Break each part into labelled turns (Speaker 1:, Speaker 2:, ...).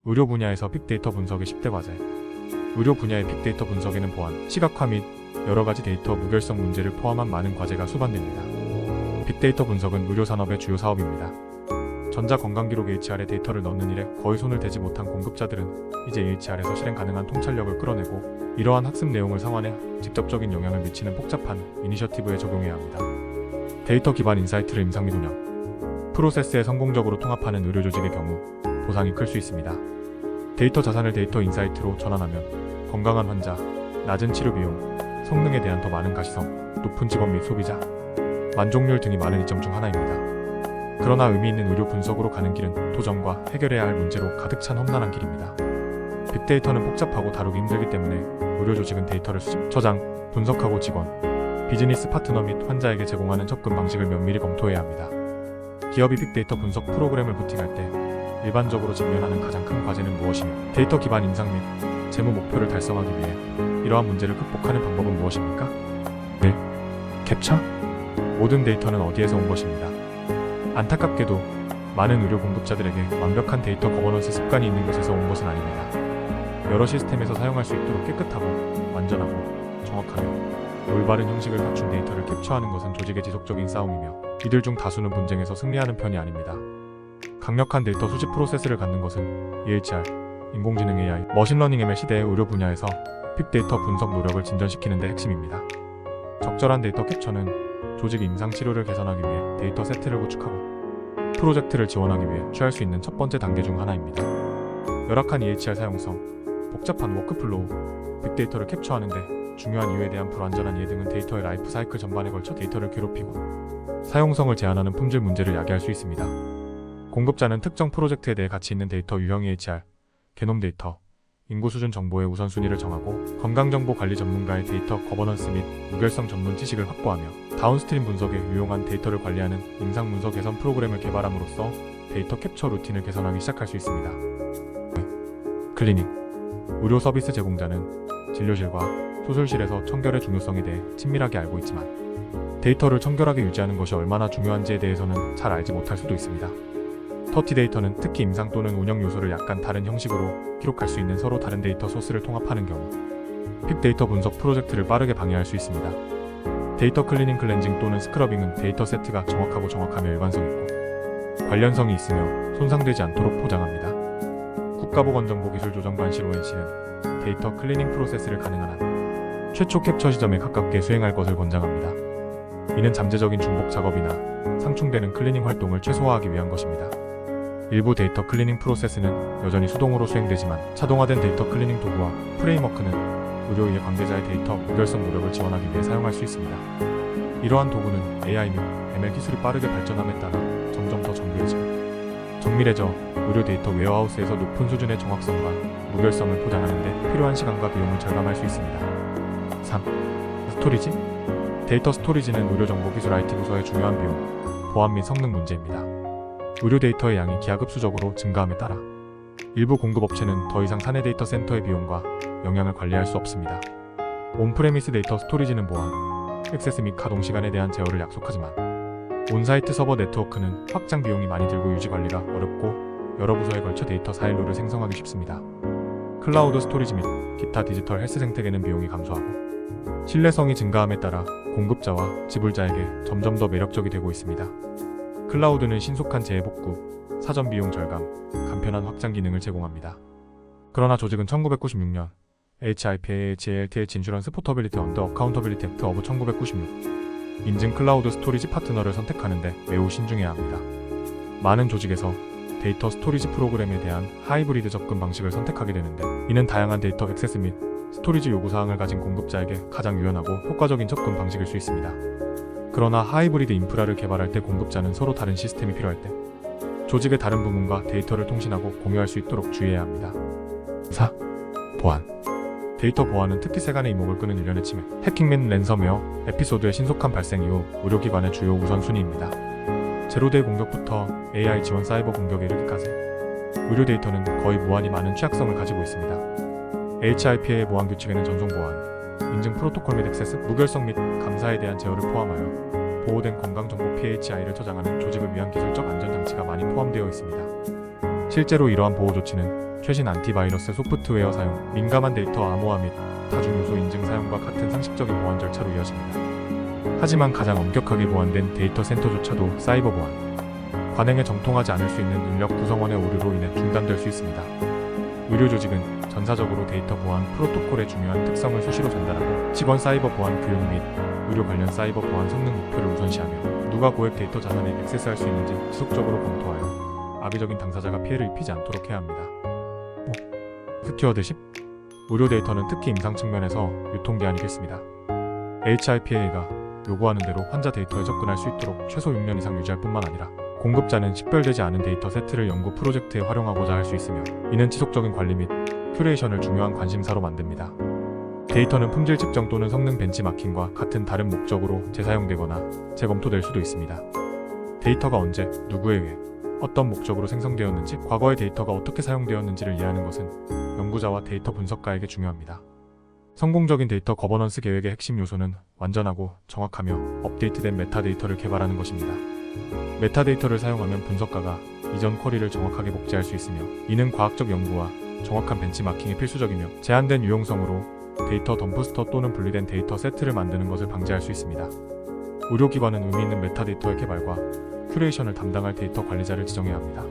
Speaker 1: 의료 분야에서 빅데이터 분석의 10대 과제. 의료 분야의 빅데이터 분석에는 보안, 시각화 및 여러가지 데이터 무결성 문제를 포함한 많은 과제가 수반됩니다. 빅데이터 분석은 의료 산업의 주요 사업입니다. 전자건강기록 HR에 데이터를 넣는 일에 거의 손을 대지 못한 공급자들은 이제 HR에서 실행 가능한 통찰력을 끌어내고 이러한 학습 내용을 상환해 직접적인 영향을 미치는 복잡한 이니셔티브에 적용해야 합니다. 데이터 기반 인사이트를 임상 및 운영, 프로세스에 성공적으로 통합하는 의료 조직의 경우 보상이 클 수 있습니다. 데이터 자산을 데이터 인사이트로 전환하면 건강한 환자, 낮은 치료 비용, 성능에 대한 더 많은 가시성, 높은 직원 및 소비자, 만족률 등이 많은 이점 중 하나입니다. 그러나 의미 있는 의료 분석으로 가는 길은 도전과 해결해야 할 문제로 가득 찬 험난한 길입니다. 빅데이터는 복잡하고 다루기 힘들기 때문에 의료 조직은 데이터를 수집, 저장, 분석하고 직원, 비즈니스 파트너 및 환자에게 제공하는 접근 방식을 면밀히 검토해야 합니다. 기업이 빅데이터 분석 프로그램을 부팅할 때 일반적으로 직면하는 가장 큰 과제는 무엇이며 데이터 기반 인상 및 재무 목표를 달성하기 위해 이러한 문제를 극복하는 방법은 무엇입니까? 1. 캡처? 모든 데이터는 어디에서 온 것입니다. 안타깝게도 많은 의료 공급자들에게 완벽한 데이터 거버넌스 습관이 있는 것에서 온 것은 아닙니다. 여러 시스템에서 사용할 수 있도록 깨끗하고 완전하고 정확하며 올바른 형식을 갖춘 데이터를 캡처하는 것은 조직의 지속적인 싸움이며 이들 중 다수는 분쟁에서 승리하는 편이 아닙니다. 강력한 데이터 수집 프로세스를 갖는 것은 EHR, 인공지능 AI, 머신러닝 ML 시대의 의료 분야에서 빅데이터 분석 노력을 진전시키는 데 핵심입니다. 적절한 데이터 캡처는 조직 임상 치료를 개선하기 위해 데이터 세트를 구축하고 프로젝트를 지원하기 위해 취할 수 있는 첫 번째 단계 중 하나입니다. 열악한 EHR 사용성, 복잡한 워크플로우, 빅데이터를 캡처하는데 중요한 이유에 대한 불완전한 이해 등은 데이터의 라이프 사이클 전반에 걸쳐 데이터를 괴롭히고 사용성을 제한하는 품질 문제를 야기할 수 있습니다. 공급자는 특정 프로젝트에 대해 가치 있는 데이터 유형 EHR, 게놈 데이터, 인구 수준 정보의 우선순위를 정하고 건강정보 관리 전문가의 데이터 거버넌스 및 무결성 전문 지식을 확보하며 다운스트림 분석에 유용한 데이터를 관리하는 임상 문서 개선 프로그램을 개발함으로써 데이터 캡처 루틴을 개선하기 시작할 수 있습니다. 클리닉. 의료 서비스 제공자는 진료실과 수술실에서 청결의 중요성에 대해 친밀하게 알고 있지만 데이터를 청결하게 유지하는 것이 얼마나 중요한지에 대해서는 잘 알지 못할 수도 있습니다. 터티 데이터는 특히 임상 또는 운영 요소를 약간 다른 형식으로 기록할 수 있는 서로 다른 데이터 소스를 통합하는 경우 빅데이터 분석 프로젝트를 빠르게 방해할 수 있습니다. 데이터 클리닝 클렌징 또는 스크러빙은 데이터 세트가 정확하고 정확하며 일관성 있고 관련성이 있으며 손상되지 않도록 보장합니다. 국가보건정보기술 조정관실 ONC는 데이터 클리닝 프로세스를 가능한 한 최초 캡처 시점에 가깝게 수행할 것을 권장합니다. 이는 잠재적인 중복 작업이나 상충되는 클리닝 활동을 최소화하기 위한 것입니다. 일부 데이터 클리닝 프로세스는 여전히 수동으로 수행되지만 자동화된 데이터 클리닝 도구와 프레임워크는 의료인의 관계자의 데이터 무결성 노력을 지원하기 위해 사용할 수 있습니다. 이러한 도구는 AI 및 ML 기술이 빠르게 발전함에 따라 점점 더 정밀해져 의료 데이터 웨어하우스에서 높은 수준의 정확성과 무결성을 보장하는 데 필요한 시간과 비용을 절감할 수 있습니다. 3. 스토리지? 데이터 스토리지는 의료정보기술 IT 부서의 중요한 비용, 보안 및 성능 문제입니다. 의료 데이터의 양이 기하급수적으로 증가함에 따라 일부 공급업체는 더 이상 사내 데이터 센터의 비용과 영향을 관리할 수 없습니다. 온프레미스 데이터 스토리지는 보안, 액세스 및 가동 시간에 대한 제어를 약속하지만 온사이트 서버 네트워크는 확장 비용이 많이 들고 유지 관리가 어렵고 여러 부서에 걸쳐 데이터 사일로를 생성하기 쉽습니다. 클라우드 스토리지 및 기타 디지털 헬스 생태계는 비용이 감소하고 신뢰성이 증가함에 따라 공급자와 지불자에게 점점 더 매력적이 되고 있습니다. 클라우드는 신속한 재복구, 사전 비용 절감, 간편한 확장 기능을 제공합니다. 그러나 조직은 1996년 HIPAA-HALTH 인슈런스 포터빌리티 언더 어카운터빌리티 액트 오브 1996 인증 클라우드 스토리지 파트너를 선택하는데 매우 신중해야 합니다. 많은 조직에서 데이터 스토리지 프로그램에 대한 하이브리드 접근 방식을 선택하게 되는데 이는 다양한 데이터 액세스 및 스토리지 요구사항을 가진 공급자에게 가장 유연하고 효과적인 접근 방식일 수 있습니다. 그러나 하이브리드 인프라를 개발할 때 공급자는 서로 다른 시스템이 필요할 때 조직의 다른 부문과 데이터를 통신하고 공유할 수 있도록 주의해야 합니다. 4. 보안. 데이터 보안은 특히 세간의 이목을 끄는 일련의 침해, 해킹 및 랜섬웨어, 에피소드의 신속한 발생 이후 의료기관의 주요 우선순위입니다. 제로데이 공격부터 AI 지원 사이버 공격에 이르기까지 의료 데이터는 거의 무한히 많은 취약성을 가지고 있습니다. HIPAA 보안 규칙에는 전송 보안, 인증 프로토콜 및 액세스, 무결성 및 감사에 대한 제어를 포함하여 보호된 건강정보 PHI를 저장하는 조직을 위한 기술적 안전장치가 많이 포함되어 있습니다. 실제로 이러한 보호 조치는 최신 안티바이러스 소프트웨어 사용, 민감한 데이터 암호화 및 다중요소 인증 사용과 같은 상식적인 보안 절차로 이어집니다. 하지만 가장 엄격하게 보완된 데이터 센터조차도 사이버 보안, 관행에 정통하지 않을 수 있는 인력 구성원의 오류로 인해 중단될 수 있습니다. 의료 조직은 전사적으로 데이터 보안 프로토콜의 중요한 특성을 수시로 전달하고 직원 사이버 보안 교육 및 의료 관련 사이버 보안 성능 목표를 우선시하며 누가 고액 데이터 자산에 액세스할 수 있는지 지속적으로 검토하여 악의적인 당사자가 피해를 입히지 않도록 해야 합니다. 스튜어드십, 의료 데이터는 특히 임상 측면에서 유통기한이겠습니다. HIPA가 요구하는 대로 환자 데이터에 접근할 수 있도록 최소 6년 이상 유지할 뿐만 아니라 공급자는 식별되지 않은 데이터 세트를 연구 프로젝트에 활용하고자 할 수 있으며 이는 지속적인 관리 및 큐레이션을 중요한 관심사로 만듭니다. 데이터는 품질 측정 또는 성능 벤치마킹과 같은 다른 목적으로 재사용되거나 재검토될 수도 있습니다. 데이터가 언제, 누구에 의해, 어떤 목적으로 생성되었는지, 과거의 데이터가 어떻게 사용되었는지를 이해하는 것은 연구자와 데이터 분석가에게 중요합니다. 성공적인 데이터 거버넌스 계획의 핵심 요소는 완전하고 정확하며 업데이트된 메타데이터를 개발하는 것입니다. 메타데이터를 사용하면 분석가가 이전 쿼리를 정확하게 복제할 수 있으며 이는 과학적 연구와 정확한 벤치마킹이 필수적이며 제한된 유용성으로 데이터 덤프스터 또는 분리된 데이터 세트를 만드는 것을 방지할 수 있습니다. 의료기관은 의미 있는 메타데이터의 개발과 큐레이션을 담당할 데이터 관리자를 지정해야 합니다.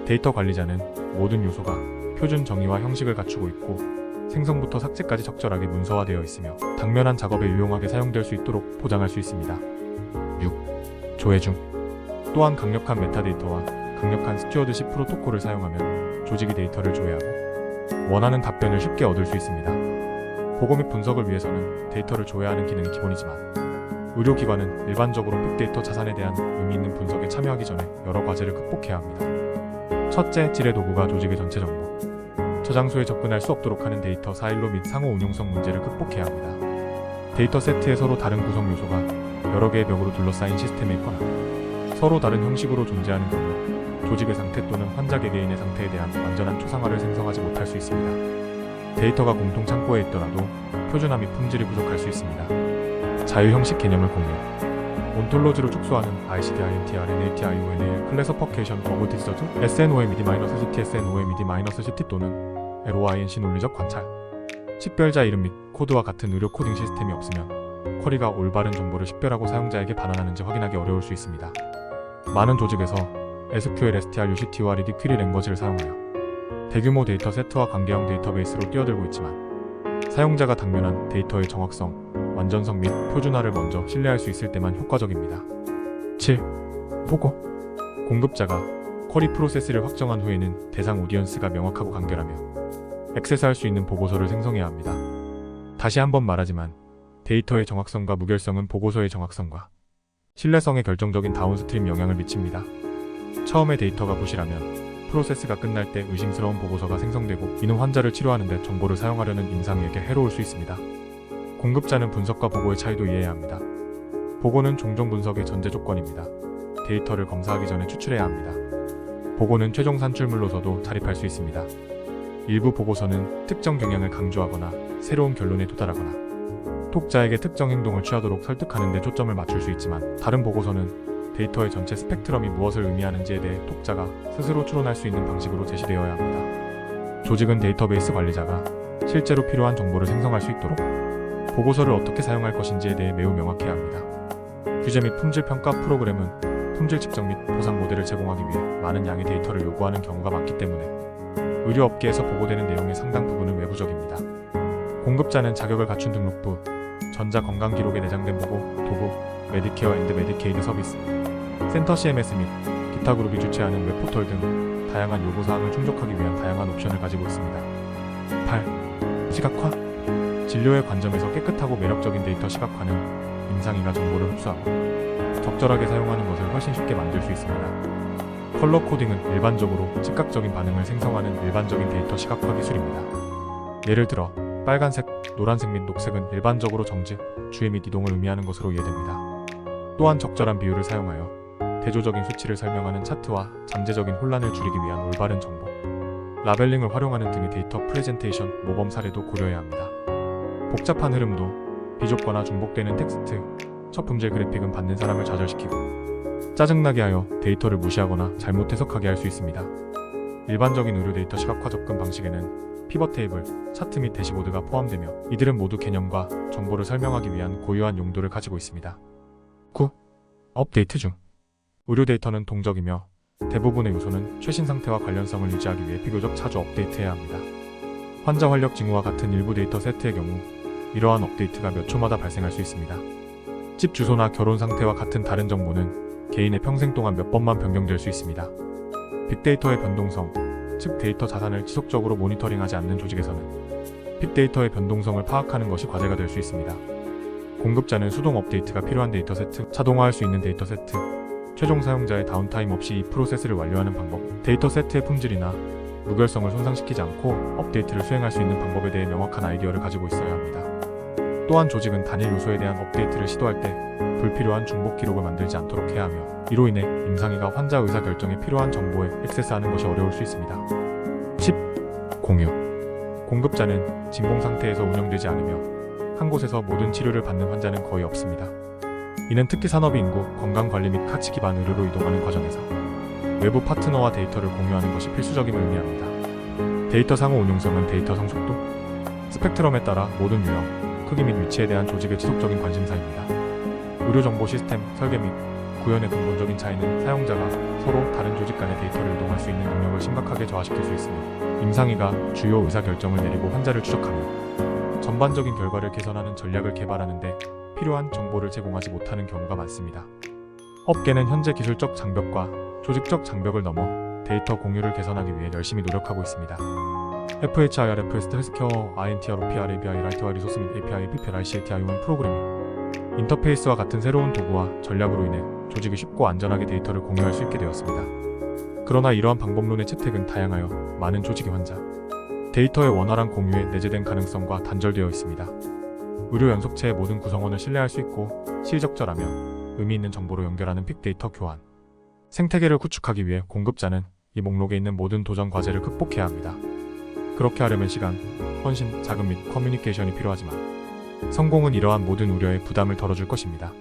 Speaker 1: 데이터 관리자는 모든 요소가 표준 정의와 형식을 갖추고 있고 생성부터 삭제까지 적절하게 문서화되어 있으며 당면한 작업에 유용하게 사용될 수 있도록 보장할 수 있습니다. 6. 조회 중. 또한 강력한 메타데이터와 강력한 스튜어드십 프로토콜을 사용하면 조직이 데이터를 조회하고 원하는 답변을 쉽게 얻을 수 있습니다. 보고 및 분석을 위해서는 데이터를 조회하는 기능이 기본이지만 의료기관은 일반적으로 빅데이터 자산에 대한 의미 있는 분석에 참여하기 전에 여러 과제를 극복해야 합니다. 첫째, 질의 도구가 조직의 전체 정보, 저장소에 접근할 수 없도록 하는 데이터 사일로 및 상호 운용성 문제를 극복해야 합니다. 데이터 세트에 서로 다른 구성 요소가 여러 개의 벽으로 둘러싸인 시스템에 있거나 서로 다른 형식으로 존재하는 경우 조직의 상태 또는 환자 개개인의 상태에 대한 완전한 초상화를 생성하지 못할 수 있습니다. 데이터가 공통 창고에 있더라도 표준화 및 품질이 부족할 수 있습니다. 자유 형식 개념을 공유. 온톨로지로 촉수하는 ICD, INTR, NAT, IONAL, 클래서퍼케이션, 어브 디저트, SNOMED-CT, SNOMED-CT 또는 LOINC 논리적 관찰. 식별자 이름 및 코드와 같은 의료 코딩 시스템이 없으면 쿼리가 올바른 정보를 식별하고 사용자에게 반환하는지 확인하기 어려울 수 있습니다. 많은 조직에서 SQL, STR, UCT와 리드 퀴리 랭거지를 사용하여 대규모 데이터 세트와 관계형 데이터베이스로 뛰어들고 있지만 사용자가 당면한 데이터의 정확성, 완전성 및 표준화를 먼저 신뢰할 수 있을 때만 효과적입니다. 7. 보고. 공급자가 쿼리 프로세스를 확정한 후에는 대상 오디언스가 명확하고 간결하며 액세스할 수 있는 보고서를 생성해야 합니다. 다시 한번 말하지만 데이터의 정확성과 무결성은 보고서의 정확성과 신뢰성에 결정적인 다운스트림 영향을 미칩니다. 처음에 데이터가 부실하면 프로세스가 끝날 때 의심스러운 보고서가 생성되고 이는 환자를 치료하는 데 정보를 사용하려는 임상에게 해로울 수 있습니다. 공급자는 분석과 보고의 차이도 이해해야 합니다. 보고는 종종 분석의 전제 조건입니다. 데이터를 검사하기 전에 추출해야 합니다. 보고는 최종 산출물로서도 자립할 수 있습니다. 일부 보고서는 특정 경향을 강조하거나 새로운 결론에 도달하거나 독자에게 특정 행동을 취하도록 설득하는 데 초점을 맞출 수 있지만 다른 보고서는 데이터의 전체 스펙트럼이 무엇을 의미하는지에 대해 독자가 스스로 추론할 수 있는 방식으로 제시되어야 합니다. 조직은 데이터베이스 관리자가 실제로 필요한 정보를 생성할 수 있도록 보고서를 어떻게 사용할 것인지에 대해 매우 명확해야 합니다. 규제 및 품질 평가 프로그램은 품질 측정 및 보상 모델을 제공하기 위해 많은 양의 데이터를 요구하는 경우가 많기 때문에 의료업계에서 보고되는 내용의 상당 부분은 외부적입니다. 공급자는 자격을 갖춘 등록부, 전자건강기록에 내장된 보고, 도구, 메디케어 앤드 메디케이드 서비스, 센터 CMS 및 기타 그룹이 주최하는 웹포털 등 다양한 요구사항을 충족하기 위한 다양한 옵션을 가지고 있습니다. 8. 시각화. 진료의 관점에서 깨끗하고 매력적인 데이터 시각화는 임상의가 정보를 흡수하고 적절하게 사용하는 것을 훨씬 쉽게 만들 수 있습니다. 컬러 코딩은 일반적으로 즉각적인 반응을 생성하는 일반적인 데이터 시각화 기술입니다. 예를 들어 빨간색, 노란색 및 녹색은 일반적으로 정지, 주의 및 이동을 의미하는 것으로 이해됩니다. 또한 적절한 비율을 사용하여 대조적인 수치를 설명하는 차트와 잠재적인 혼란을 줄이기 위한 올바른 정보, 라벨링을 활용하는 등의 데이터 프레젠테이션, 모범 사례도 고려해야 합니다. 복잡한 흐름도 비좁거나 중복되는 텍스트, 저품질 그래픽은 받는 사람을 좌절시키고 짜증나게 하여 데이터를 무시하거나 잘못 해석하게 할 수 있습니다. 일반적인 의료 데이터 시각화 접근 방식에는 피벗 테이블, 차트 및 대시보드가 포함되며 이들은 모두 개념과 정보를 설명하기 위한 고유한 용도를 가지고 있습니다. 9. 업데이트 중. 의료 데이터는 동적이며 대부분의 요소는 최신 상태와 관련성을 유지하기 위해 비교적 자주 업데이트해야 합니다. 환자 활력 징후와 같은 일부 데이터 세트의 경우 이러한 업데이트가 몇 초마다 발생할 수 있습니다. 집 주소나 결혼 상태와 같은 다른 정보는 개인의 평생 동안 몇 번만 변경될 수 있습니다. 빅데이터의 변동성, 즉 데이터 자산을 지속적으로 모니터링하지 않는 조직에서는 빅데이터의 변동성을 파악하는 것이 과제가 될 수 있습니다. 공급자는 수동 업데이트가 필요한 데이터 세트, 자동화할 수 있는 데이터 세트, 최종 사용자의 다운타임 없이 이 프로세스를 완료하는 방법, 데이터 세트의 품질이나 무결성을 손상시키지 않고 업데이트를 수행할 수 있는 방법에 대해 명확한 아이디어를 가지고 있어야 합니다. 또한 조직은 단일 요소에 대한 업데이트를 시도할 때 불필요한 중복 기록을 만들지 않도록 해야 하며 이로 인해 임상의가 환자 의사 결정에 필요한 정보에 액세스하는 것이 어려울 수 있습니다. 10. 공유. 공급자는 진공 상태에서 운영되지 않으며 한 곳에서 모든 치료를 받는 환자는 거의 없습니다. 이는 특히 산업의 인구, 건강관리 및 가치 기반 의료로 이동하는 과정에서 외부 파트너와 데이터를 공유하는 것이 필수적임을 의미합니다. 데이터 상호 운용성은 데이터 성숙도, 스펙트럼에 따라 모든 유형, 크기 및 위치에 대한 조직의 지속적인 관심사입니다. 의료정보 시스템, 설계 및 구현의 근본적인 차이는 사용자가 서로 다른 조직 간의 데이터를 이동할 수 있는 능력을 심각하게 저하시킬 수 있으며 임상의가 주요 의사결정을 내리고 환자를 추적하며 전반적인 결과를 개선하는 전략을 개발하는 데 필요한 정보를 제공하지 못하는 경우가 많습니다. 업계는 현재 기술적 장벽과 조직적 장벽을 넘어 데이터 공유를 개선하기 위해 열심히 노력하고 있습니다. FHIR, FST, 헬스케어, INTR, OPR, ABI, 라이트와 리소스 및 API, PPL, ICT, IOM 프로그래밍, 인터페이스와 같은 새로운 도구와 전략으로 인해 조직이 쉽고 안전하게 데이터를 공유할 수 있게 되었습니다. 그러나 이러한 방법론의 채택은 다양하여 많은 조직의 환자, 데이터의 원활한 공유에 내재된 가능성과 단절되어 있습니다. 의료 연속체의 모든 구성원을 신뢰할 수 있고 시의적절하며 의미 있는 정보로 연결하는 빅데이터 교환, 생태계를 구축하기 위해 공급자는 이 목록에 있는 모든 도전 과제를 극복해야 합니다. 그렇게 하려면 시간, 헌신, 자금 및 커뮤니케이션이 필요하지만 성공은 이러한 모든 우려의 부담을 덜어줄 것입니다.